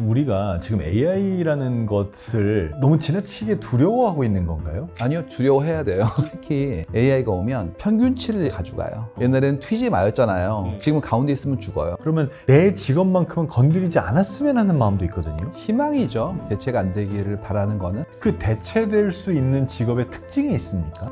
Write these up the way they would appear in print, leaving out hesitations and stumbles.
우리가 지금 AI라는 것을 너무 지나치게 두려워하고 있는 건가요? 아니요, 두려워해야 돼요. 특히 AI가 오면 평균치를 가져가요. 옛날에는 튀지 마였잖아요. 지금 가운데 있으면 죽어요. 그러면 내 직업만큼은 건드리지 않았으면 하는 마음도 있거든요. 희망이죠. 대체가 안 되기를 바라는 거는. 그 대체될 수 있는 직업의 특징이 있습니까?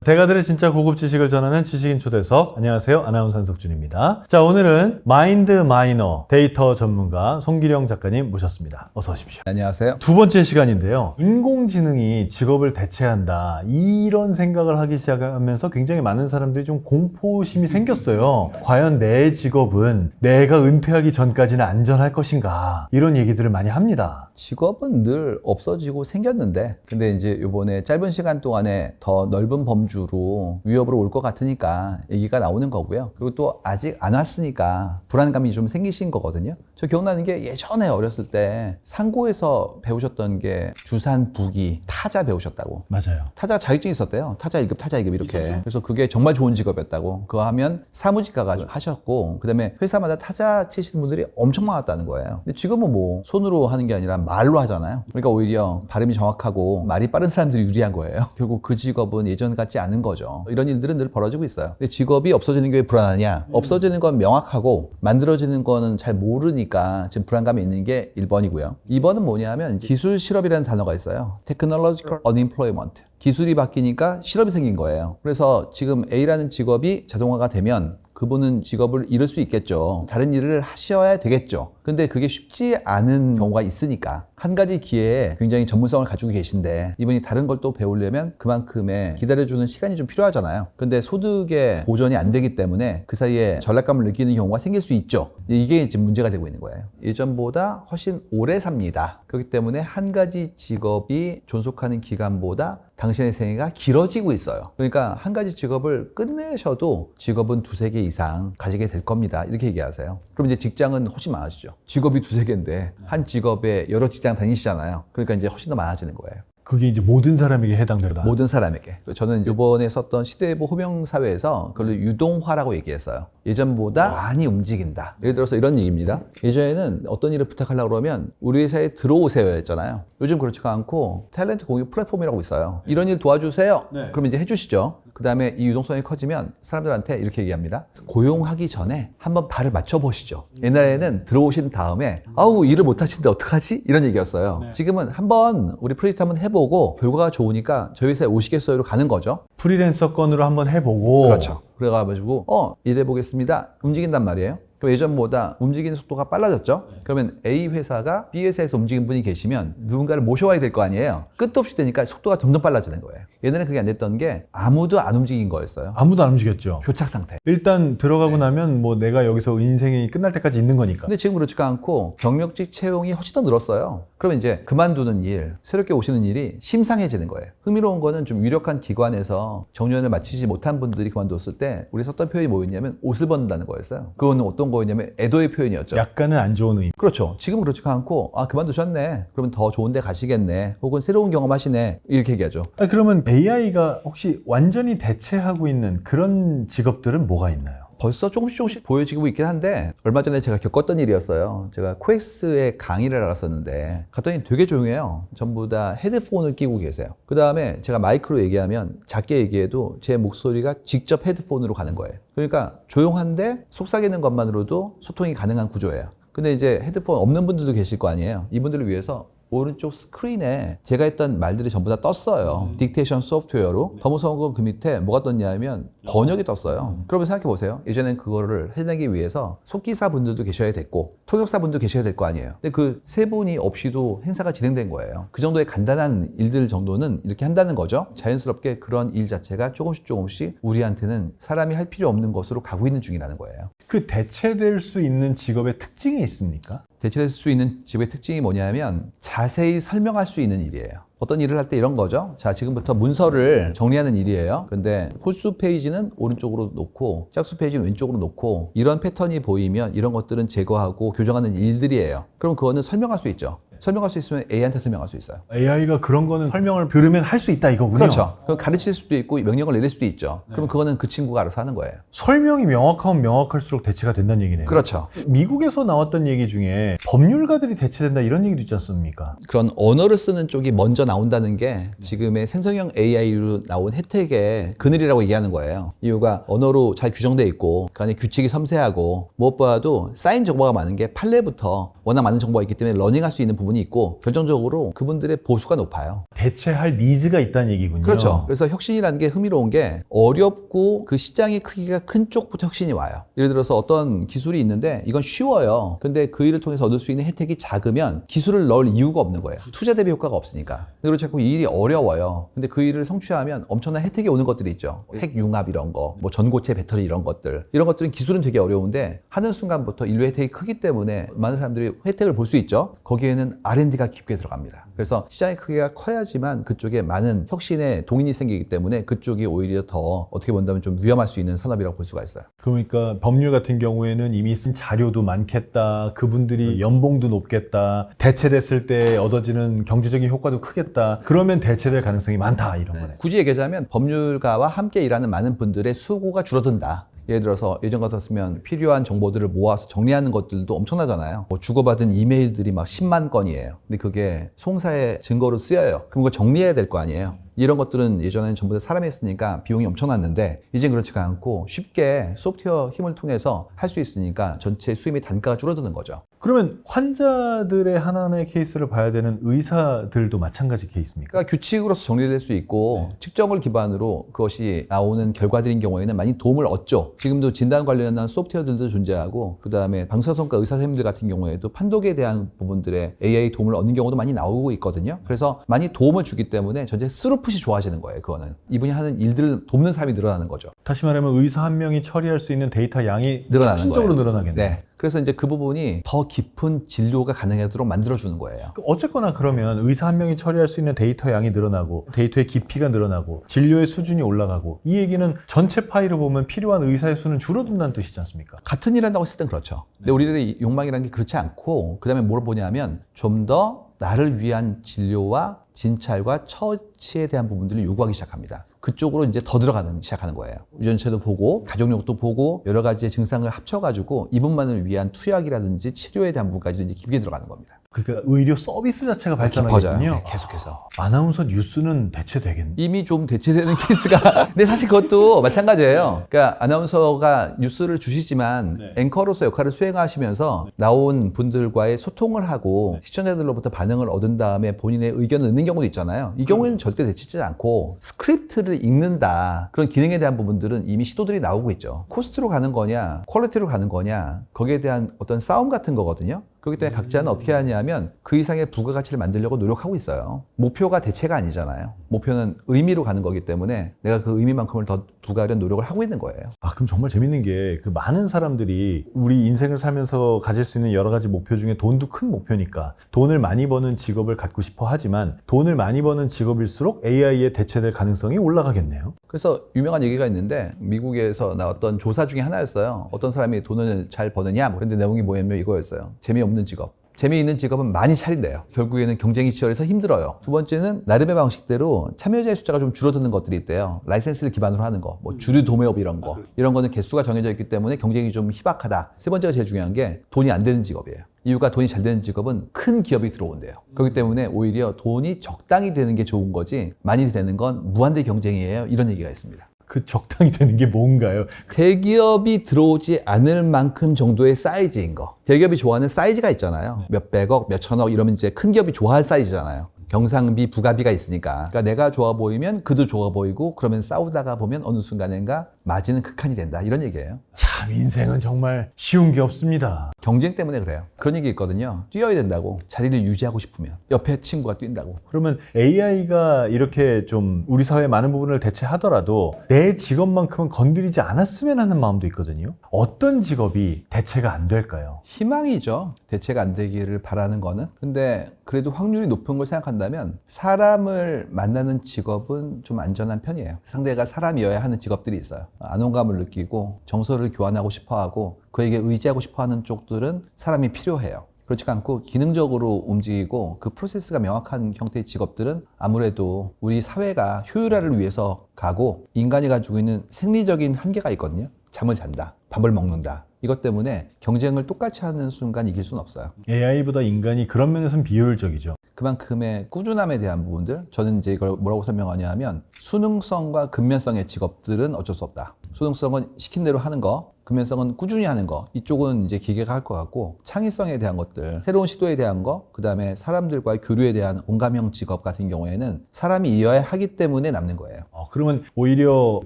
대가들의 진짜 고급 지식을 전하는 지식인 초대석. 안녕하세요. 아나운서 한석준입니다. 자, 오늘은 마인드 마이너 데이터 전문가 송기령 작가님 모셨습니다. 어서 오십시오. 안녕하세요. 두 번째 시간인데요. 인공지능이 직업을 대체한다. 이런 생각을 하기 시작하면서 굉장히 많은 사람들이 좀 공포심이 생겼어요. 과연 내 직업은 내가 은퇴하기 전까지는 안전할 것인가? 이런 얘기들을 많이 합니다. 직업은 늘 없어지고 생겼는데, 근데 이제 이번에 짧은 시간 동안에 더 넓은 범주로 위협으로 올 것 같으니까 얘기가 나오는 거고요. 그리고 또 아직 안 왔으니까 불안감이 좀 생기신 거거든요. 저 기억나는 게 예전에 어렸을 때 상고에서 배우셨던 게 주산, 부기, 타자 배우셨다고. 맞아요. 타자 자격증이 있었대요. 타자 1급, 타자 2급 이렇게. 있었죠? 그래서 그게 정말 좋은 직업이었다고. 그거 하면 사무직 가가지고 하셨고, 그 다음에 회사마다 타자 치시는 분들이 엄청 많았다는 거예요. 근데 지금은 뭐 손으로 하는 게 아니라 말로 하잖아요. 그러니까 오히려 발음이 정확하고 말이 빠른 사람들이 유리한 거예요. 결국 그 직업은 예전 같지 않은 거죠. 이런 일들은 늘 벌어지고 있어요. 근데 직업이 없어지는 게 왜 불안하냐? 없어지는 건 명확하고 만들어지는 거는 잘 모르니까 지금 불안감이 있는 게 1번이고요. 2번은 뭐냐면 기술 실업이라는 단어가 있어요. Technological Unemployment. 기술이 바뀌니까 실업이 생긴 거예요. 그래서 지금 A라는 직업이 자동화가 되면 그분은 직업을 잃을 수 있겠죠. 다른 일을 하셔야 되겠죠. 근데 그게 쉽지 않은 경우가 있으니까 한 가지 기회에 굉장히 전문성을 가지고 계신데 이분이 다른 걸 또 배우려면 그만큼의 기다려주는 시간이 좀 필요하잖아요. 근데 소득의 보전이 안 되기 때문에 그 사이에 전락감을 느끼는 경우가 생길 수 있죠. 이게 지금 문제가 되고 있는 거예요. 예전보다 훨씬 오래 삽니다. 그렇기 때문에 한 가지 직업이 존속하는 기간보다 당신의 생애가 길어지고 있어요. 그러니까 한 가지 직업을 끝내셔도 직업은 2-3개 이상 가지게 될 겁니다. 이렇게 얘기하세요. 그럼 이제 직장은 훨씬 많아지죠. 직업이 2-3개인데 한 직업에 여러 직장 다니시잖아요. 그러니까 이제 훨씬 더 많아지는 거예요. 그게 이제 모든 사람에게 해당된다. 모든 사람에게. 저는 이번에 썼던 시대보 호명사회에서 그걸 유동화라고 얘기했어요. 예전보다 많이 움직인다. 예를 들어서 이런 얘기입니다. 예전에는 어떤 일을 부탁하려고 그러면 우리 회사에 들어오세요 했잖아요. 요즘 그렇지가 않고 탤런트 공유 플랫폼이라고 있어요. 이런 일 도와주세요. 네. 그러면 이제 해주시죠. 그 다음에 이 유동성이 커지면 사람들한테 이렇게 얘기합니다. 고용하기 전에 한번 발을 맞춰보시죠. 옛날에는 들어오신 다음에 아우 일을 못하시는데 어떡하지? 이런 얘기였어요. 네. 지금은 한번 우리 프로젝트 한번 해보고 결과가 좋으니까 저희 회사에 오시겠어요로 가는 거죠. 프리랜서 건으로 한번 해보고. 그렇죠. 그래가지고 일해보겠습니다. 움직인단 말이에요. 그럼 예전보다 움직이는 속도가 빨라졌죠? 그러면 A 회사가 B 회사에서 움직이는 분이 계시면 누군가를 모셔와야 될 거 아니에요? 끝도 없이 되니까 속도가 점점 빨라지는 거예요. 예전에 그게 안 됐던 게 아무도 안 움직인 거였어요. 아무도 안 움직였죠. 교착 상태. 일단 들어가고 나면 뭐 내가 여기서 인생이 끝날 때까지 있는 거니까. 근데 지금 그렇지가 않고 경력직 채용이 훨씬 더 늘었어요. 그러면 이제 그만두는 일, 새롭게 오시는 일이 심상해지는 거예요. 흥미로운 거는 좀 유력한 기관에서 정년을 마치지 못한 분들이 그만뒀을 때 우리 썼던 표현이 뭐였냐면 옷을 벗는다는 거였어요. 그거는 어떤 거였냐면 애도의 표현이었죠. 약간은 안 좋은 의미. 그렇죠. 지금 그렇지가 않고 그만두셨네. 그러면 더 좋은 데 가시겠네. 혹은 새로운 경험 하시네. 이렇게 얘기하죠. 그러면 AI가 혹시 완전히 대체하고 있는 그런 직업들은 뭐가 있나요? 벌써 조금씩 보여지고 있긴 한데 얼마 전에 제가 겪었던 일이었어요. 제가 코엑스의 강의를 알았었는데 갔더니 되게 조용해요. 전부 다 헤드폰을 끼고 계세요. 그 다음에 제가 마이크로 얘기하면 작게 얘기해도 제 목소리가 직접 헤드폰으로 가는 거예요. 그러니까 조용한데 속삭이는 것만으로도 소통이 가능한 구조예요. 근데 이제 헤드폰 없는 분들도 계실 거 아니에요. 이분들을 위해서 오른쪽 스크린에 제가 했던 말들이 전부 다 떴어요. 딕테이션 소프트웨어로. 더 무서운 건 그 밑에 뭐가 떴냐면 번역이 떴어요. 그러면 생각해 보세요. 예전엔 그거를 해내기 위해서 속기사 분들도 계셔야 됐고 통역사 분도 계셔야 될 거 아니에요. 근데 그 세 분이 없이도 행사가 진행된 거예요. 그 정도의 간단한 일들 정도는 이렇게 한다는 거죠. 자연스럽게 그런 일 자체가 조금씩 우리한테는 사람이 할 필요 없는 것으로 가고 있는 중이라는 거예요. 그 대체될 수 있는 직업의 특징이 있습니까? 대체될 수 있는 직업의 특징이 뭐냐면 자세히 설명할 수 있는 일이에요. 어떤 일을 할 때 이런 거죠. 자, 지금부터 문서를 정리하는 일이에요. 근데 홀수 페이지는 오른쪽으로 놓고 짝수 페이지는 왼쪽으로 놓고 이런 패턴이 보이면 이런 것들은 제거하고 교정하는 일들이에요. 그럼 그거는 설명할 수 있죠. 설명할 수 있으면 A한테 설명할 수 있어요. AI가 그런 거는 설명을 들으면 할 수 있다 이거군요. 그렇죠. 그럼 가르칠 수도 있고 명령을 내릴 수도 있죠. 그러면 그거는 그 친구가 알아서 하는 거예요. 설명이 명확하면 명확할수록 대체가 된다는 얘기네요. 그렇죠. 미국에서 나왔던 얘기 중에 법률가들이 대체된다 이런 얘기도 있지 않습니까? 그런 언어를 쓰는 쪽이 먼저 나온다는 게 지금의 생성형 AI로 나온 혜택의 그늘이라고 얘기하는 거예요. 이유가 언어로 잘 규정돼 있고 그 안에 규칙이 섬세하고 무엇보다도 쌓인 정보가 많은 게 판례부터 워낙 많은 정보가 있기 때문에 러닝할 수 있는 부분이 있고 결정적으로 그분들의 보수가 높아요. 대체할 니즈가 있다는 얘기군요. 그렇죠. 그래서 혁신이라는 게 흥미로운 게 어렵고 그 시장의 크기가 큰 쪽부터 혁신이 와요. 예를 들어서 어떤 기술이 있는데 이건 쉬워요. 근데 그 일을 통해서 얻을 수 있는 혜택이 작으면 기술을 넣을 이유가 없는 거예요. 투자 대비 효과가 없으니까. 근데 그렇지 않고 이 일이 어려워요. 근데 그 일을 성취하면 엄청난 혜택이 오는 것들이 있죠. 핵융합 이런 거, 뭐 전고체 배터리 이런 것들. 이런 것들은 기술은 되게 어려운데 하는 순간부터 인류 혜택이 크기 때문에 많은 사람들이 혜택을 볼 수 있죠. 거기에는 R&D가 깊게 들어갑니다. 그래서 시장의 크기가 커야지만 그쪽에 많은 혁신의 동인이 생기기 때문에 그쪽이 오히려 더 어떻게 본다면 좀 위험할 수 있는 산업이라고 볼 수가 있어요. 그러니까 법률 같은 경우에는 이미 쓴 자료도 많겠다. 그분들이 연봉도 높겠다. 대체됐을 때 얻어지는 경제적인 효과도 크겠다. 그러면 대체될 가능성이 많다 이런 거네. 굳이 얘기하자면 법률가와 함께 일하는 많은 분들의 수고가 줄어든다. 예를 들어서 예전 같았으면 필요한 정보들을 모아서 정리하는 것들도 엄청나잖아요. 뭐 주고받은 이메일들이 막 10만 건이에요. 근데 그게 송사의 증거로 쓰여요. 그럼 그거 정리해야 될 거 아니에요. 이런 것들은 예전에는 전부 다 사람이 했으니까 비용이 엄청났는데 이젠 그렇지가 않고 쉽게 소프트웨어 힘을 통해서 할 수 있으니까 전체 수임의 단가가 줄어드는 거죠. 그러면 환자들의 하나하나의 케이스를 봐야 되는 의사들도 마찬가지 케이스입니까? 그러니까 규칙으로서 정리될 수 있고 측정을 기반으로 그것이 나오는 결과들인 경우에는 많이 도움을 얻죠. 지금도 진단 관련한 소프트웨어들도 존재하고 그다음에 방사선과 의사 선생님들 같은 경우에도 판독에 대한 부분들의 AI 도움을 얻는 경우도 많이 나오고 있거든요. 그래서 많이 도움을 주기 때문에 전체 스루풋이 좋아지는 거예요. 그거는 이분이 하는 일들을 돕는 사람이 늘어나는 거죠. 다시 말하면 의사 한 명이 처리할 수 있는 데이터 양이 늘어나는 혁신적으로 거예요. 늘어나겠네요. 네. 그래서 이제 그 부분이 더 깊은 진료가 가능하도록 만들어주는 거예요. 어쨌거나 그러면 의사 한 명이 처리할 수 있는 데이터 양이 늘어나고 데이터의 깊이가 늘어나고 진료의 수준이 올라가고 이 얘기는 전체 파일을 보면 필요한 의사의 수는 줄어든다는 뜻이지 않습니까? 같은 일 한다고 했을 땐 그렇죠. 근데 우리들의 욕망이라는 게 그렇지 않고 그 다음에 뭘 보냐면 좀 더 나를 위한 진료와 진찰과 처치에 대한 부분들을 요구하기 시작합니다. 그쪽으로 이제 더 시작하는 거예요. 유전체도 보고 가족력도 보고 여러 가지의 증상을 합쳐가지고 이분만을 위한 투약이라든지 치료에 대한 부분까지 이제 깊게 들어가는 겁니다. 그러니까 의료 서비스 자체가 발전하거든요. 네, 계속해서. 아나운서 뉴스는 대체되겠네. 이미 좀 대체되는 케이스가 근데 사실 그것도 마찬가지예요. 그러니까 아나운서가 뉴스를 주시지만 앵커로서 역할을 수행하시면서 나온 분들과의 소통을 하고 시청자들로부터 반응을 얻은 다음에 본인의 의견을 넣는 경우도 있잖아요. 이 경우에는 절대 대체되지 않고 스크립트를 읽는다. 그런 기능에 대한 부분들은 이미 시도들이 나오고 있죠. 코스트로 가는 거냐 퀄리티로 가는 거냐 거기에 대한 어떤 싸움 같은 거거든요. 그렇기 때문에 각자는 어떻게 하냐면 그 이상의 부가가치를 만들려고 노력하고 있어요. 목표가 대체가 아니잖아요. 목표는 의미로 가는 거기 때문에 내가 그 의미만큼을 더 부가하려는 노력을 하고 있는 거예요. 아, 그럼 정말 재밌는 게 그 많은 사람들이 우리 인생을 살면서 가질 수 있는 여러 가지 목표 중에 돈도 큰 목표니까 돈을 많이 버는 직업을 갖고 싶어 하지만 돈을 많이 버는 직업일수록 AI에 대체될 가능성이 올라가겠네요. 그래서 유명한 얘기가 있는데 미국에서 나왔던 조사 중에 하나였어요. 어떤 사람이 돈을 잘 버느냐? 그런데 내용이 뭐냐면 이거였어요. 재미없는 직업. 재미있는 직업은 많이 차린대요. 결국에는 경쟁이 치열해서 힘들어요. 두 번째는 나름의 방식대로 참여자의 숫자가 좀 줄어드는 것들이 있대요. 라이센스를 기반으로 하는 거, 뭐 주류 도매업 이런 거. 이런 거는 개수가 정해져 있기 때문에 경쟁이 좀 희박하다. 세 번째가 제일 중요한 게 돈이 안 되는 직업이에요. 이유가 돈이 잘 되는 직업은 큰 기업이 들어온대요. 그렇기 때문에 오히려 돈이 적당히 되는 게 좋은 거지 많이 되는 건 무한대 경쟁이에요. 이런 얘기가 있습니다. 그 적당히 되는 게 뭔가요? 대기업이 들어오지 않을 만큼 정도의 사이즈인 거. 대기업이 좋아하는 사이즈가 있잖아요. 몇백억, 몇천억 이러면 이제 큰 기업이 좋아할 사이즈잖아요. 경상비, 부가비가 있으니까. 그러니까 내가 좋아 보이면 그도 좋아 보이고 그러면 싸우다가 보면 어느 순간인가 마진은 극한이 된다. 이런 얘기예요. 참 인생은 정말 쉬운 게 없습니다. 경쟁 때문에 그래요. 그런 얘기 있거든요. 뛰어야 된다고. 자리를 유지하고 싶으면. 옆에 친구가 뛴다고. 그러면 AI가 이렇게 좀 우리 사회의 많은 부분을 대체하더라도 내 직업만큼은 건드리지 않았으면 하는 마음도 있거든요. 어떤 직업이 대체가 안 될까요? 희망이죠. 대체가 안 되기를 바라는 거는. 근데 그래도 확률이 높은 걸 생각한다면 사람을 만나는 직업은 좀 안전한 편이에요. 상대가 사람이어야 하는 직업들이 있어요. 안온감을 느끼고 정서를 교환하고 싶어하고 그에게 의지하고 싶어하는 쪽들은 사람이 필요해요. 그렇지 않고 기능적으로 움직이고 그 프로세스가 명확한 형태의 직업들은 아무래도 우리 사회가 효율화를 위해서 가고 인간이 가지고 있는 생리적인 한계가 있거든요. 잠을 잔다, 밥을 먹는다. 이것 때문에 경쟁을 똑같이 하는 순간 이길 수는 없어요. AI보다 인간이 그런 면에서는 비효율적이죠. 그만큼의 꾸준함에 대한 부분들, 저는 이제 이걸 뭐라고 설명하냐 하면 수능성과 근면성의 직업들은 어쩔 수 없다. 수능성은 시킨 대로 하는 거, 근면성은 꾸준히 하는 거, 이쪽은 이제 기계가 할 것 같고, 창의성에 대한 것들, 새로운 시도에 대한 거, 그 다음에 사람들과의 교류에 대한 온감형 직업 같은 경우에는 사람이 이어야 하기 때문에 남는 거예요. 그러면 오히려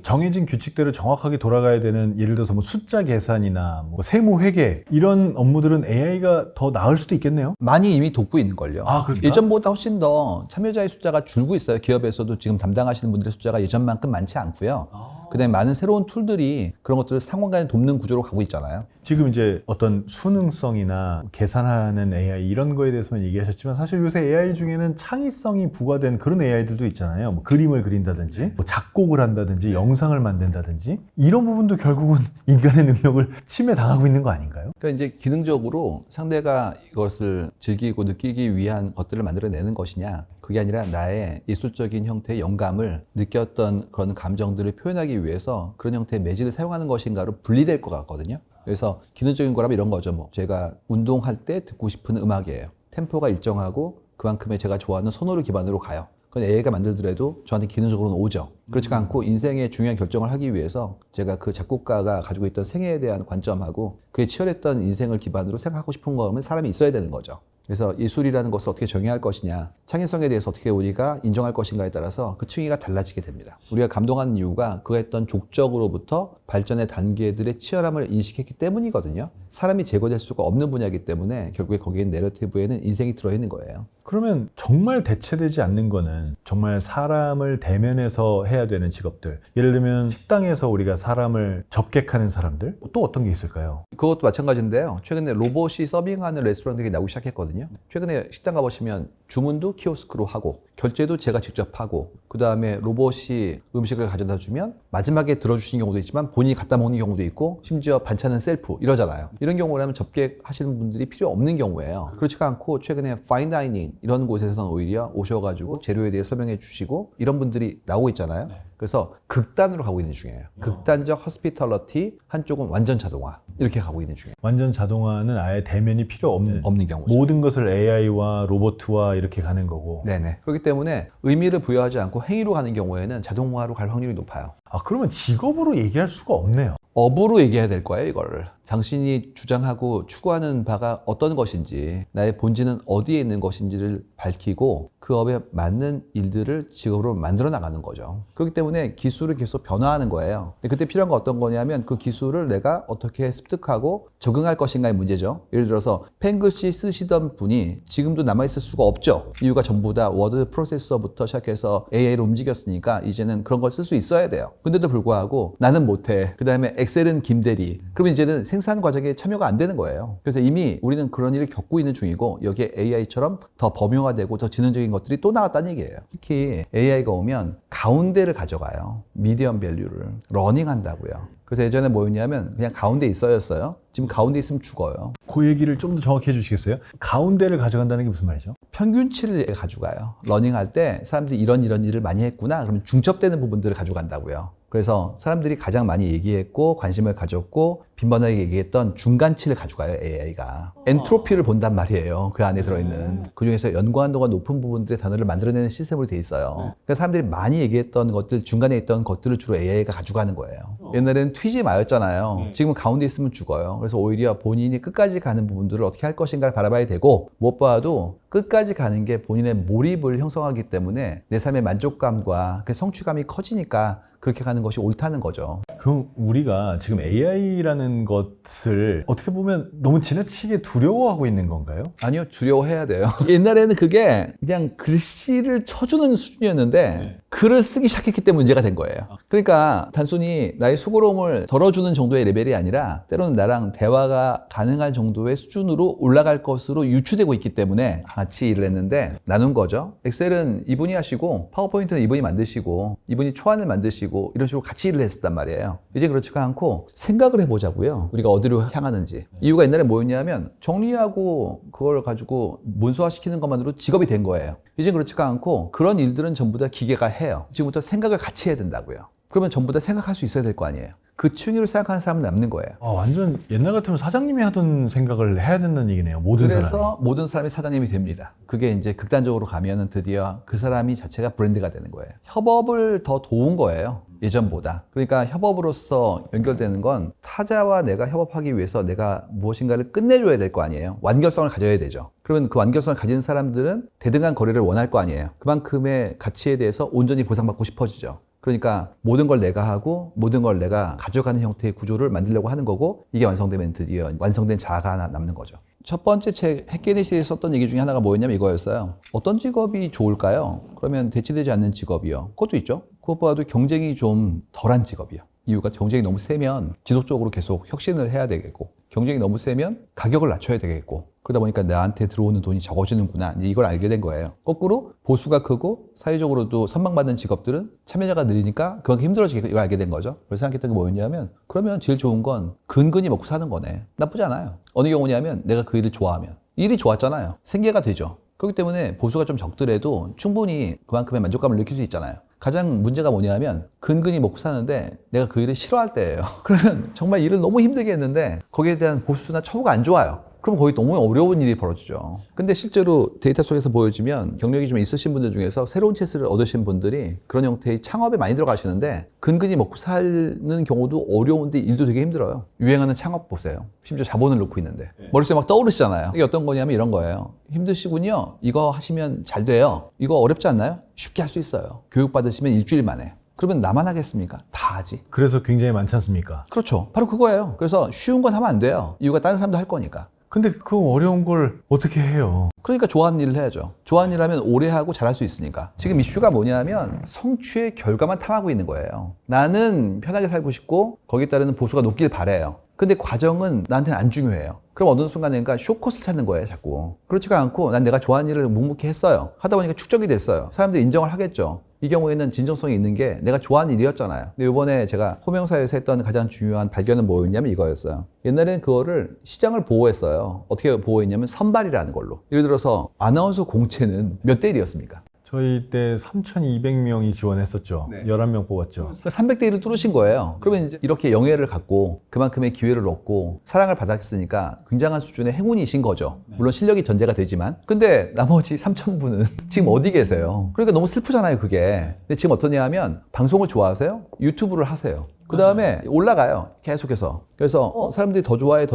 정해진 규칙대로 정확하게 돌아가야 되는, 예를 들어서 뭐 숫자 계산이나 뭐 세무 회계 이런 업무들은 AI가 더 나을 수도 있겠네요. 많이 이미 돕고 있는걸요. 그렇습니까? 예전보다 훨씬 더 참여자의 숫자가 줄고 있어요. 기업에서도 지금 담당하시는 분들의 숫자가 예전만큼 많지 않고요. 그다음에 많은 새로운 툴들이 그런 것들을 상호간에 돕는 구조로 가고 있잖아요. 지금 이제 어떤 수능성이나 계산하는 AI 이런 거에 대해서만 얘기하셨지만 사실 요새 AI 중에는 창의성이 부과된 그런 AI들도 있잖아요. 뭐 그림을 그린다든지, 뭐 작곡을 한다든지, 영상을 만든다든지 이런 부분도 결국은 인간의 능력을 침해당하고 있는 거 아닌가요? 그러니까 이제 기능적으로 상대가 이것을 즐기고 느끼기 위한 것들을 만들어내는 것이냐, 그게 아니라 나의 예술적인 형태의 영감을 느꼈던 그런 감정들을 표현하기 위해서 그런 형태의 매질을 사용하는 것인가로 분리될 것 같거든요. 그래서 기능적인 거라면 이런 거죠. 뭐 제가 운동할 때 듣고 싶은 음악이에요. 템포가 일정하고 그만큼의 제가 좋아하는 선호를 기반으로 가요. 그건 AI가 만들더라도 저한테 기능적으로는 오죠. 그렇지 않고 인생의 중요한 결정을 하기 위해서 제가 그 작곡가가 가지고 있던 생애에 대한 관점하고 그의 치열했던 인생을 기반으로 생각하고 싶은 거면 사람이 있어야 되는 거죠. 그래서 예술이라는 것을 어떻게 정의할 것이냐, 창의성에 대해서 어떻게 우리가 인정할 것인가에 따라서 그 층위가 달라지게 됩니다. 우리가 감동하는 이유가 그 했던 족적으로부터 발전의 단계들의 치열함을 인식했기 때문이거든요. 사람이 제거될 수가 없는 분야이기 때문에 결국에 거기에 내러티브에는 인생이 들어있는 거예요. 그러면 정말 대체되지 않는 거는 정말 사람을 대면해서 해야 되는 직업들, 예를 들면 식당에서 우리가 사람을 접객하는 사람들, 또 어떤 게 있을까요? 그것도 마찬가지인데요. 최근에 로봇이 서빙하는 레스토랑들이 나오기 시작했거든요. 최근에 식당 가보시면 주문도 키오스크로 하고 결제도 제가 직접 하고 그 다음에 로봇이 음식을 가져다 주면 마지막에 들어주시는 경우도 있지만 본인이 갖다 먹는 경우도 있고 심지어 반찬은 셀프 이러잖아요. 이런 경우라면 접객하시는 분들이 필요 없는 경우예요. 그렇지가 않고 최근에 파인 다이닝 이런 곳에서는 오히려 오셔가지고 재료에 대해 설명해 주시고 이런 분들이 나오고 있잖아요. 그래서 극단으로 가고 있는 중이에요. 극단적 허스피털러티, 한쪽은 완전 자동화 이렇게 가고 있는 중이에요. 완전 자동화는 아예 대면이 필요 없는 경우죠. 모든 것을 AI와 로봇화 이렇게 가는 거고. 네네. 그렇기 때문에 의미를 부여하지 않고 행위로 가는 경우에는 자동화로 갈 확률이 높아요. 그러면 직업으로 얘기할 수가 없네요. 업으로 얘기해야 될 거예요, 이거를. 당신이 주장하고 추구하는 바가 어떤 것인지, 나의 본질은 어디에 있는 것인지를 밝히고 그 업에 맞는 일들을 직업으로 만들어 나가는 거죠. 그렇기 때문에 기술을 계속 변화하는 거예요. 근데 그때 필요한 건 어떤 거냐면 그 기술을 내가 어떻게 습득하고 적응할 것인가의 문제죠. 예를 들어서 펜글씨 쓰시던 분이 지금도 남아있을 수가 없죠. 이유가 전부 다 워드 프로세서부터 시작해서 AI로 움직였으니까 이제는 그런 걸 쓸 수 있어야 돼요. 근데도 불구하고 나는 못해. 그 다음에 엑셀은 김대리. 그러면 이제는 생산 과정에 참여가 안 되는 거예요. 그래서 이미 우리는 그런 일을 겪고 있는 중이고 여기에 AI처럼 더 범용화되고 더 지능적인 것들이 또 나왔다는 얘기예요. 특히 AI가 오면 가운데를 가져가요. 미디엄 밸류를 러닝한다고요. 그래서 예전에 뭐였냐면 그냥 가운데 있어였어요. 지금 가운데 있으면 죽어요. 그 얘기를 좀 더 정확히 해주시겠어요? 가운데를 가져간다는 게 무슨 말이죠? 평균치를 가져가요. 러닝할 때 사람들이 이런 일을 많이 했구나. 그러면 중첩되는 부분들을 가져간다고요. 그래서 사람들이 가장 많이 얘기했고 관심을 가졌고 빈번하게 얘기했던 중간치를 가져가요, AI가. 엔트로피를 본단 말이에요. 그 안에 들어있는. 그중에서 연관도가 높은 부분들의 단어를 만들어내는 시스템으로 돼 있어요. 그래서 사람들이 많이 얘기했던 것들, 중간에 있던 것들을 주로 AI가 가져가는 거예요. 옛날에는 튀지 마였잖아요. 지금은 가운데 있으면 죽어요. 그래서 오히려 본인이 끝까지 가는 부분들을 어떻게 할 것인가를 바라봐야 되고 무엇보다도 끝까지 가는 게 본인의 몰입을 형성하기 때문에 내 삶의 만족감과 그 성취감이 커지니까 그렇게 가는 것이 옳다는 거죠. 그럼 우리가 지금 AI라는 것을 어떻게 보면 너무 지나치게 두려워하고 있는 건가요? 아니요, 두려워해야 돼요. 옛날에는 그게 그냥 글씨를 쳐주는 수준이었는데 글을 쓰기 시작했기 때문에 문제가 된 거예요. 그러니까 단순히 나의 수고로움을 덜어주는 정도의 레벨이 아니라 때로는 나랑 대화가 가능한 정도의 수준으로 올라갈 것으로 유추되고 있기 때문에 같이 일을 했는데 나눈 거죠. 엑셀은 이분이 하시고 파워포인트는 이분이 만드시고 이분이 초안을 만드시고 이런 식으로 같이 일을 했었단 말이에요. 이제 그렇지가 않고 생각을 해보자고요. 우리가 어디로 향하는지. 이유가 옛날에 뭐였냐면 정리하고 그걸 가지고 문서화시키는 것만으로 직업이 된 거예요. 이제 그렇지가 않고 그런 일들은 전부 다 기계가 해요. 지금부터 생각을 같이 해야 된다고요. 그러면 전부 다 생각할 수 있어야 될 거 아니에요. 그 층위로 생각하는 사람은 남는 거예요. 완전 옛날 같으면 사장님이 하던 생각을 해야 된다는 얘기네요. 모든 그래서 사람이. 모든 사람이 사장님이 됩니다. 그게 이제 극단적으로 가면은 드디어 그 사람이 자체가 브랜드가 되는 거예요. 협업을 더 도운 거예요. 예전보다. 그러니까 협업으로서 연결되는 건 타자와 내가 협업하기 위해서 내가 무엇인가를 끝내줘야 될 거 아니에요. 완결성을 가져야 되죠. 그러면 그 완결성을 가진 사람들은 대등한 거래를 원할 거 아니에요. 그만큼의 가치에 대해서 온전히 보상받고 싶어지죠. 그러니까 모든 걸 내가 하고 모든 걸 내가 가져가는 형태의 구조를 만들려고 하는 거고 이게 완성되면 드디어 완성된 자아가 하나 남는 거죠. 첫 번째 책 핵게니시에 썼던 얘기 중에 하나가 뭐였냐면 이거였어요. 어떤 직업이 좋을까요? 그러면 대체되지 않는 직업이요. 그것도 있죠. 그것보다도 경쟁이 좀 덜한 직업이요. 이유가 경쟁이 너무 세면 지속적으로 계속 혁신을 해야 되겠고 경쟁이 너무 세면 가격을 낮춰야 되겠고 그러다 보니까 나한테 들어오는 돈이 적어지는구나 이걸 알게 된 거예요. 거꾸로 보수가 크고 사회적으로도 선망받는 직업들은 참여자가 느리니까 그만큼 힘들어지게 이걸 알게 된 거죠. 그래서 생각했던 게 뭐였냐면 그러면 제일 좋은 건 근근히 먹고 사는 거네. 나쁘지 않아요. 어느 경우냐면 내가 그 일을 좋아하면 일이 좋았잖아요. 생계가 되죠. 그렇기 때문에 보수가 좀 적더라도 충분히 그만큼의 만족감을 느낄 수 있잖아요. 가장 문제가 뭐냐면 근근히 먹고 사는데 내가 그 일을 싫어할 때예요. 그러면 정말 일을 너무 힘들게 했는데 거기에 대한 보수나 처우가 안 좋아요. 그럼 거기 너무 어려운 일이 벌어지죠. 근데 실제로 데이터 속에서 보여지면 경력이 좀 있으신 분들 중에서 새로운 채스를 얻으신 분들이 그런 형태의 창업에 많이 들어가시는데 근근히 먹고 사는 경우도 어려운데 일도 되게 힘들어요. 유행하는 창업 보세요. 심지어 자본을 넣고 있는데 머릿속에 막 떠오르시잖아요. 이게 어떤 거냐면 이런 거예요. 힘드시군요. 이거 하시면 잘 돼요. 이거 어렵지 않나요? 쉽게 할 수 있어요. 교육받으시면 일주일 만에. 그러면 나만 하겠습니까? 다 하지. 그래서 굉장히 많지 않습니까? 그렇죠. 바로 그거예요. 그래서 쉬운 건 하면 안 돼요. 이유가 다른 사람도 할 거니까. 근데 그 어려운 걸 어떻게 해요? 그러니까 좋아하는 일을 해야죠. 좋아하는 일을 하면 오래 하고 잘할 수 있으니까. 지금 이슈가 뭐냐면 성취의 결과만 탐하고 있는 거예요. 나는 편하게 살고 싶고 거기에 따르는 보수가 높길 바래요. 근데 과정은 나한테는 안 중요해요. 그럼 어느 순간인가 쇼컷을 찾는 거예요, 자꾸. 그렇지가 않고 난 내가 좋아하는 일을 묵묵히 했어요. 하다 보니까 축적이 됐어요. 사람들이 인정을 하겠죠. 이 경우에는 진정성이 있는 게 내가 좋아하는 일이었잖아요. 근데 이번에 제가 호명사에서 했던 가장 중요한 발견은 뭐였냐면 이거였어요. 옛날에는 그거를 시장을 보호했어요. 어떻게 보호했냐면 선발이라는 걸로. 예를 들어서 아나운서 공채는 몇 대 1이었습니까? 저희 때 3,200명이 지원했었죠. 네. 11명 뽑았죠. 300대 1을 뚫으신 거예요. 그러면 이제 이렇게 영예를 갖고 그만큼의 기회를 얻고 사랑을 받았으니까 굉장한 수준의 행운이신 거죠. 물론 실력이 전제가 되지만. 근데 나머지 3,000분은 지금 어디 계세요? 그러니까 너무 슬프잖아요, 그게. 근데 지금 어떠냐 하면 방송을 좋아하세요? 유튜브를 하세요. 그 다음에 올라가요. 계속해서. 그래서 사람들이 더 좋아해.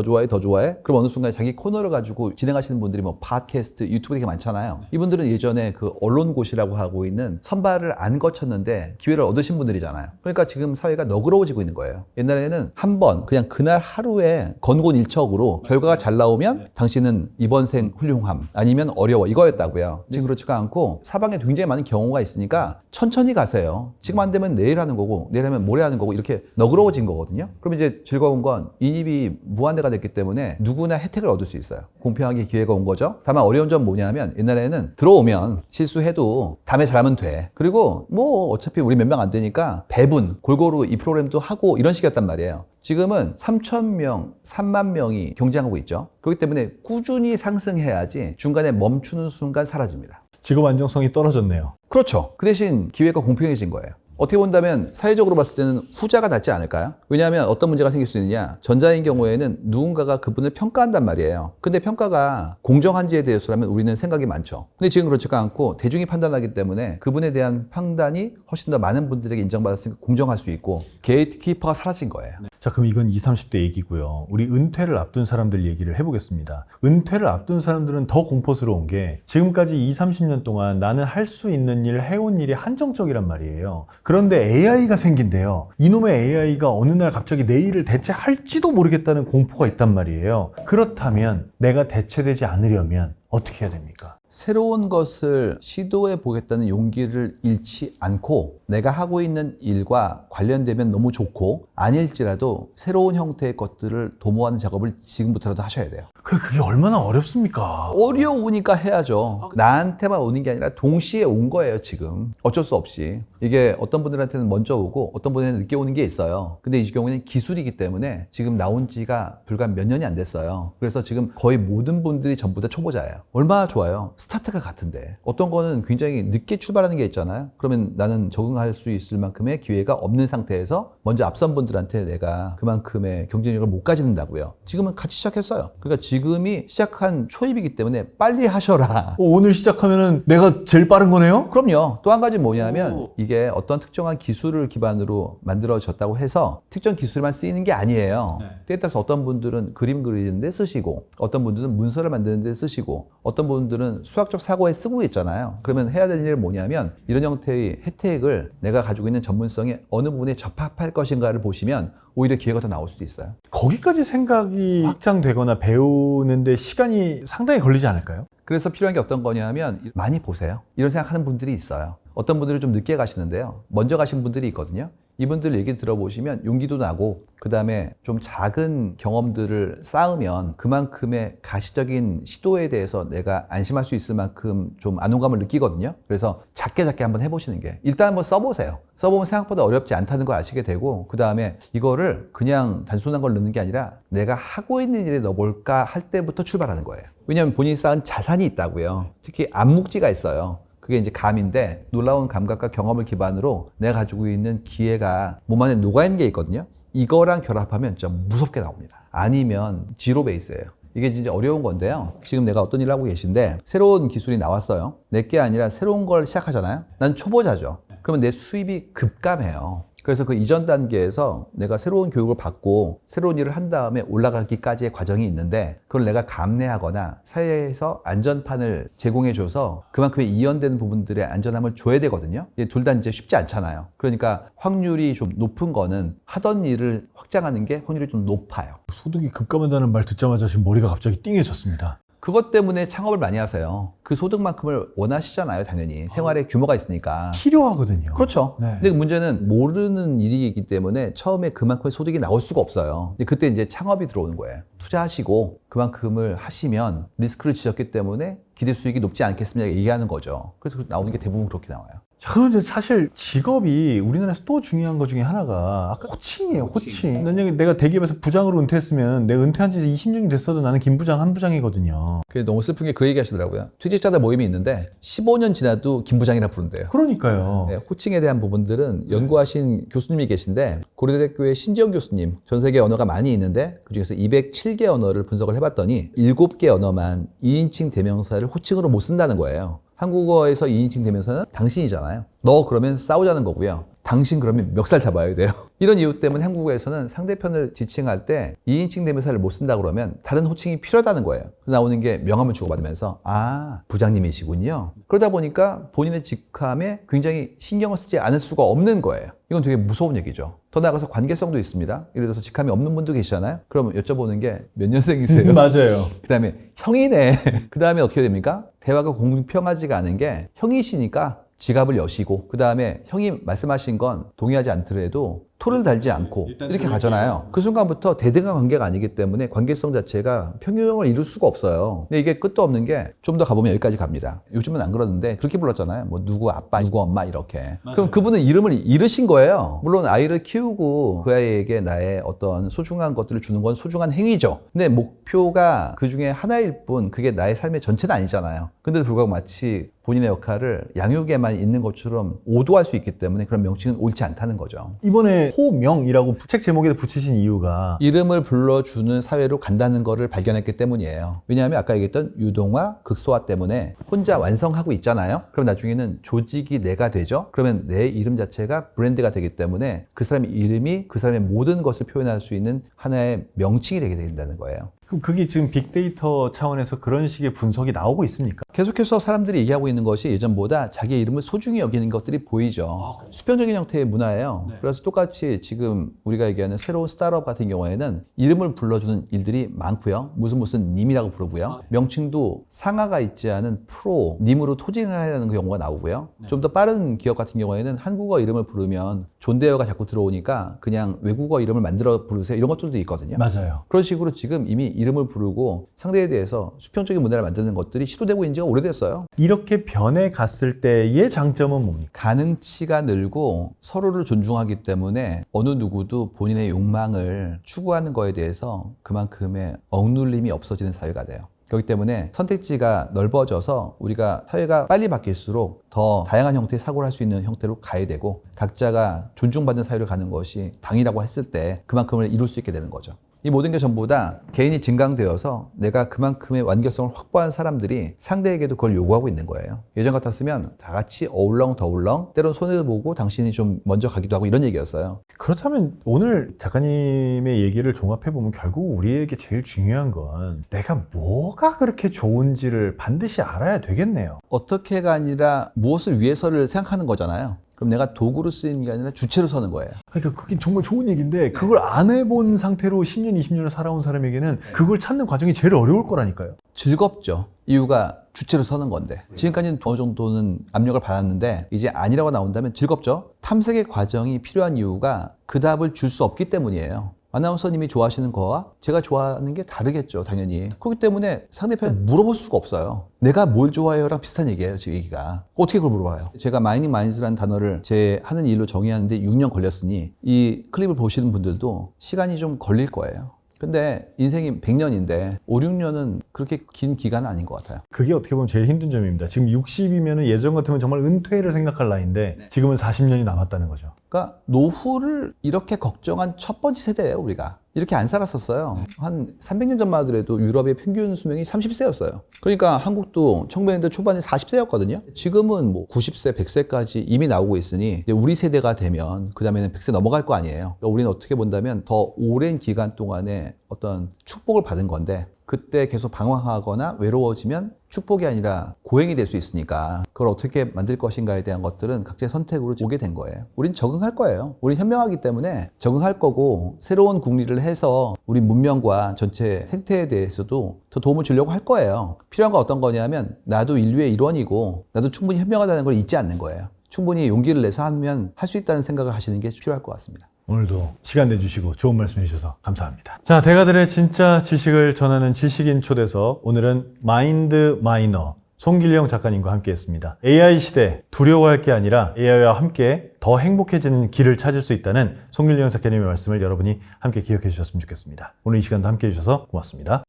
그럼 어느 순간 자기 코너를 가지고 진행하시는 분들이 뭐 팟캐스트, 유튜브 되게 많잖아요. 이분들은 예전에 그 언론고시라고 하고 있는 선발을 안 거쳤는데 기회를 얻으신 분들이잖아요. 그러니까 지금 사회가 너그러워지고 있는 거예요. 옛날에는 한 번 그냥 그날 하루에 건곤일척으로 결과가 잘 나오면 당신은 이번 생 훌륭함 아니면 어려워 이거였다고요. 지금 그렇지가 않고 사방에 굉장히 많은 경우가 있으니까 천천히 가세요. 지금 안 되면 내일 하는 거고 내일 하면 모레 하는 거고 이렇게 너그러워진 거거든요. 그럼 이제 즐거운 건 인입이 무한대가 됐기 때문에 누구나 혜택을 얻을 수 있어요. 공평하게 기회가 온 거죠. 다만 어려운 점 뭐냐면 옛날에는 들어오면 실수해도 다음에 잘하면 돼. 그리고 뭐 어차피 우리 몇 명 안 되니까 배분 골고루 이 프로그램도 하고 이런 식이었단 말이에요. 지금은 3,000명, 3만 명이 경쟁하고 있죠. 그렇기 때문에 꾸준히 상승해야지 중간에 멈추는 순간 사라집니다. 직업 안정성이 떨어졌네요. 그렇죠. 그 대신 기회가 공평해진 거예요. 어떻게 본다면 사회적으로 봤을 때는 후자가 낫지 않을까요? 왜냐하면 어떤 문제가 생길 수 있느냐. 전자인 경우에는 누군가가 그분을 평가한단 말이에요. 근데 평가가 공정한지에 대해서라면 우리는 생각이 많죠. 근데 지금 그렇지가 않고 대중이 판단하기 때문에 그분에 대한 판단이 훨씬 더 많은 분들에게 인정받았으니까 공정할 수 있고 게이트키퍼가 사라진 거예요. 자, 그럼 이건 20, 30대 얘기고요. 우리 은퇴를 앞둔 사람들 얘기를 해보겠습니다. 은퇴를 앞둔 사람들은 더 공포스러운 게 지금까지 20, 30년 동안 나는 할 수 있는 일, 해온 일이 한정적이란 말이에요. 그런데 AI가 생긴대요. 이놈의 AI가 어느 날 갑자기 내 일을 대체할지도 모르겠다는 공포가 있단 말이에요. 그렇다면 내가 대체되지 않으려면 어떻게 해야 됩니까? 새로운 것을 시도해 보겠다는 용기를 잃지 않고 내가 하고 있는 일과 관련되면 너무 좋고 아닐지라도 새로운 형태의 것들을 도모하는 작업을 지금부터라도 하셔야 돼요. 그게 얼마나 어렵습니까? 어려우니까 해야죠. 나한테만 오는 게 아니라 동시에 온 거예요, 지금. 어쩔 수 없이. 이게 어떤 분들한테는 먼저 오고 어떤 분들한테는 늦게 오는 게 있어요. 근데 이 경우는 기술이기 때문에 지금 나온 지가 불과 몇 년이 안 됐어요. 그래서 지금 거의 모든 분들이 전부 다 초보자예요. 얼마나 좋아요. 스타트가 같은데. 어떤 거는 굉장히 늦게 출발하는 게 있잖아요. 그러면 나는 적응할 수 있을 만큼의 기회가 없는 상태에서 먼저 앞선 분들한테 내가 그만큼의 경쟁력을 못 가진다고요. 지금은 같이 시작했어요. 그러니까 지금이 시작한 초입이기 때문에 빨리 하셔라. 오늘 시작하면은 내가 제일 빠른 거네요? 그럼요. 또 한 가지 뭐냐면 이게 어떤 특정한 기술을 기반으로 만들어졌다고 해서 특정 기술만 쓰이는 게 아니에요. 때에 따라서 어떤 분들은 그림 그리는데 쓰시고 어떤 분들은 문서를 만드는데 쓰시고 어떤 분들은 수학적 사고에 쓰고 있잖아요. 그러면 해야 될 일은 뭐냐면 이런 형태의 혜택을 내가 가지고 있는 전문성에 어느 부분에 접합할 것인가를 보시면 오히려 기회가 더 나올 수도 있어요. 거기까지 생각이 확장되거나 배우는데 시간이 상당히 걸리지 않을까요? 그래서 필요한 게 어떤 거냐면 많이 보세요. 이런 생각하는 분들이 있어요. 어떤 분들은 좀 늦게 가시는데요. 먼저 가신 분들이 있거든요. 이분들 얘기 들어보시면 용기도 나고 그 다음에 좀 작은 경험들을 쌓으면 그만큼의 가시적인 시도에 대해서 내가 안심할 수 있을 만큼 좀 안정감을 느끼거든요. 그래서 작게 한번 해보시는 게 일단 한번 써보세요. 써보면 생각보다 어렵지 않다는 걸 아시게 되고 그 다음에 이거를 그냥 단순한 걸 넣는 게 아니라 내가 하고 있는 일에 넣어볼까 할 때부터 출발하는 거예요. 왜냐하면 본인이 쌓은 자산이 있다고요. 특히 암묵지가 있어요. 그게 이제 감인데 놀라운 감각과 경험을 기반으로 내가 가지고 있는 기회가 몸 안에 녹아있는 게 있거든요. 이거랑 결합하면 진짜 무섭게 나옵니다. 아니면 지로 베이스예요. 이게 진짜 어려운 건데요. 지금 내가 어떤 일을 하고 계신데 새로운 기술이 나왔어요. 내게 아니라 새로운 걸 시작하잖아요. 난 초보자죠. 그러면 내 수입이 급감해요. 그래서 그 이전 단계에서 내가 새로운 교육을 받고 새로운 일을 한 다음에 올라가기까지의 과정이 있는데 그걸 내가 감내하거나 사회에서 안전판을 제공해줘서 그만큼의 이연되는 부분들의 안전함을 줘야 되거든요. 둘 다 이제 쉽지 않잖아요. 그러니까 확률이 좀 높은 거는 하던 일을 확장하는 게 확률이 좀 높아요. 소득이 급감한다는 말 듣자마자 지금 머리가 갑자기 띵해졌습니다. 그것 때문에 창업을 많이 하세요. 그 소득만큼을 원하시잖아요, 당연히. 생활에 규모가 있으니까. 필요하거든요. 그렇죠. 네. 근데 문제는 모르는 일이기 때문에 처음에 그만큼의 소득이 나올 수가 없어요. 근데 그때 이제 창업이 들어오는 거예요. 투자하시고 그만큼을 하시면 리스크를 지셨기 때문에 기대 수익이 높지 않겠습니까? 얘기하는 거죠. 그래서 나오는 게 대부분 그렇게 나와요. 그런데 사실 직업이 우리나라에서 또 중요한 것 중에 하나가 호칭이에요, 호칭. 만약에 내가 대기업에서 부장으로 은퇴했으면 내가 은퇴한 지 20년이 됐어도 나는 김 부장, 한 부장이거든요. 그게 너무 슬픈 게 그 얘기 하시더라고요. 퇴직자들 모임이 있는데 15년 지나도 김 부장이라 부른대요. 그러니까요. 네, 호칭에 대한 부분들은 연구하신 교수님이 계신데 고려대학교의 신지영 교수님, 전 세계 언어가 많이 있는데 그중에서 207개 언어를 분석을 해봤더니 7개 언어만 2인칭 대명사를 호칭으로 못 쓴다는 거예요. 한국어에서 2인칭 대명사는 당신이잖아요. 너 그러면 싸우자는 거고요. 당신 그러면 멱살 잡아야 돼요. 이런 이유 때문에 한국어에서는 상대편을 지칭할 때 2인칭 대명사를 못 쓴다 그러면 다른 호칭이 필요하다는 거예요. 그래서 나오는 게 명함을 주고받으면서 아, 부장님이시군요. 그러다 보니까 본인의 직함에 굉장히 신경을 쓰지 않을 수가 없는 거예요. 이건 되게 무서운 얘기죠. 더 나아가서 관계성도 있습니다. 예를 들어서 직함이 없는 분도 계시잖아요. 그럼 여쭤보는 게 몇 년생이세요? 맞아요. 그 다음에 형이네. 그 다음에 어떻게 됩니까? 대화가 공평하지가 않은 게 형이시니까 지갑을 여시고 그 다음에 형이 말씀하신 건 동의하지 않더라도 토를 달지 않고 이렇게 가잖아요. 그 순간부터 대등한 관계가 아니기 때문에 관계성 자체가 평형을 이룰 수가 없어요. 근데 이게 끝도 없는 게 좀 더 가보면 여기까지 갑니다. 요즘은 안 그러는데 그렇게 불렀잖아요. 뭐 누구 아빠, 누구 엄마 이렇게. 맞아요. 그럼 그분은 이름을 잃으신 거예요. 물론 아이를 키우고 그 아이에게 나의 어떤 소중한 것들을 주는 건 소중한 행위죠. 근데 목표가 그 중에 하나일 뿐 그게 나의 삶의 전체는 아니잖아요. 근데도 불구하고 마치 본인의 역할을 양육에만 있는 것처럼 오도할 수 있기 때문에 그런 명칭은 옳지 않다는 거죠. 이번에 호명이라고 책 제목에 붙이신 이유가 이름을 불러주는 사회로 간다는 거를 발견했기 때문이에요. 왜냐하면 아까 얘기했던 유동화, 극소화 때문에 혼자 완성하고 있잖아요. 그럼 나중에는 조직이 내가 되죠. 그러면 내 이름 자체가 브랜드가 되기 때문에 그 사람의 이름이 그 사람의 모든 것을 표현할 수 있는 하나의 명칭이 되게 된다는 거예요. 그럼 그게 지금 빅데이터 차원에서 그런 식의 분석이 나오고 있습니까? 계속해서 사람들이 얘기하고 있는 것이 예전보다 자기의 이름을 소중히 여기는 것들이 보이죠. 수평적인 형태의 문화예요. 그래서 똑같이 지금 우리가 얘기하는 새로운 스타트업 같은 경우에는 이름을 불러주는 일들이 많고요. 무슨 님이라고 부르고요. 명칭도 상하가 있지 않은 프로, 님으로 토징하려는 그 경우가 나오고요. 좀 더 빠른 기업 같은 경우에는 한국어 이름을 부르면 존대어가 자꾸 들어오니까 그냥 외국어 이름을 만들어 부르세요. 이런 것들도 있거든요. 맞아요. 그런 식으로 지금 이미 이름을 부르고 상대에 대해서 수평적인 문화를 만드는 것들이 시도되고 있는 지가 오래됐어요. 이렇게 변해 갔을 때의 장점은 뭡니까? 가능치가 늘고 서로를 존중하기 때문에 어느 누구도 본인의 욕망을 추구하는 거에 대해서 그만큼의 억눌림이 없어지는 사회가 돼요. 그렇기 때문에 선택지가 넓어져서 우리가 사회가 빨리 바뀔수록 더 다양한 형태의 사고를 할 수 있는 형태로 가야 되고 각자가 존중받는 사회로 가는 것이 당이라고 했을 때 그만큼을 이룰 수 있게 되는 거죠. 이 모든 게 전부 다 개인이 증강되어서 내가 그만큼의 완결성을 확보한 사람들이 상대에게도 그걸 요구하고 있는 거예요. 예전 같았으면 다 같이 어울렁더울렁 때론 손해를 보고 당신이 좀 먼저 가기도 하고 이런 얘기였어요. 그렇다면 오늘 작가님의 얘기를 종합해보면 결국 우리에게 제일 중요한 건 내가 뭐가 그렇게 좋은지를 반드시 알아야 되겠네요. 어떻게가 아니라 무엇을 위해서를 생각하는 거잖아요. 그럼 내가 도구로 쓰이는 게 아니라 주체로 서는 거예요. 그러니까 그게 정말 좋은 얘기인데 그걸 안 해본 상태로 10년, 20년을 살아온 사람에게는 그걸 찾는 과정이 제일 어려울 거라니까요. 즐겁죠. 이유가 주체로 서는 건데. 지금까지는 어느 정도는 압력을 받았는데 이제 아니라고 나온다면 즐겁죠. 탐색의 과정이 필요한 이유가 그 답을 줄 수 없기 때문이에요. 아나운서님이 좋아하시는 거와 제가 좋아하는 게 다르겠죠, 당연히. 그렇기 때문에 상대편 물어볼 수가 없어요. 내가 뭘 좋아해요랑 비슷한 얘기예요, 지금 얘기가. 어떻게 그걸 물어봐요? 제가 마이닝 마인즈라는 단어를 제 하는 일로 정의하는데 6년 걸렸으니 이 클립을 보시는 분들도 시간이 좀 걸릴 거예요. 근데 인생이 100년인데 5, 6년은 그렇게 긴 기간은 아닌 것 같아요. 그게 어떻게 보면 제일 힘든 점입니다. 지금 60이면 예전 같으면 정말 은퇴를 생각할 나이인데 지금은 40년이 남았다는 거죠. 그러니까 노후를 이렇게 걱정한 첫 번째 세대예요, 우리가. 이렇게 안 살았었어요. 한 300년 전만 하더라도 유럽의 평균 수명이 30세였어요. 그러니까 한국도 1900년대 초반에 40세였거든요. 지금은 뭐 90세, 100세까지 이미 나오고 있으니 이제 우리 세대가 되면 그 다음에는 100세 넘어갈 거 아니에요. 그러니까 우리는 어떻게 본다면 더 오랜 기간 동안에 어떤 축복을 받은 건데 그때 계속 방황하거나 외로워지면 축복이 아니라 고행이 될 수 있으니까 그걸 어떻게 만들 것인가에 대한 것들은 각자의 선택으로 오게 된 거예요. 우린 적응할 거예요. 우린 현명하기 때문에 적응할 거고 새로운 국리를 해서 우리 문명과 전체 생태에 대해서도 더 도움을 주려고 할 거예요. 필요한 건 어떤 거냐면 나도 인류의 일원이고 나도 충분히 현명하다는 걸 잊지 않는 거예요. 충분히 용기를 내서 하면 할 수 있다는 생각을 하시는 게 필요할 것 같습니다. 오늘도 시간 내주시고 좋은 말씀 해주셔서 감사합니다. 자, 대가들의 진짜 지식을 전하는 지식인 초대석, 오늘은 마인드 마이너 송길령 작가님과 함께 했습니다. AI 시대 두려워할 게 아니라 AI와 함께 더 행복해지는 길을 찾을 수 있다는 송길령 작가님의 말씀을 여러분이 함께 기억해 주셨으면 좋겠습니다. 오늘 이 시간도 함께 해주셔서 고맙습니다.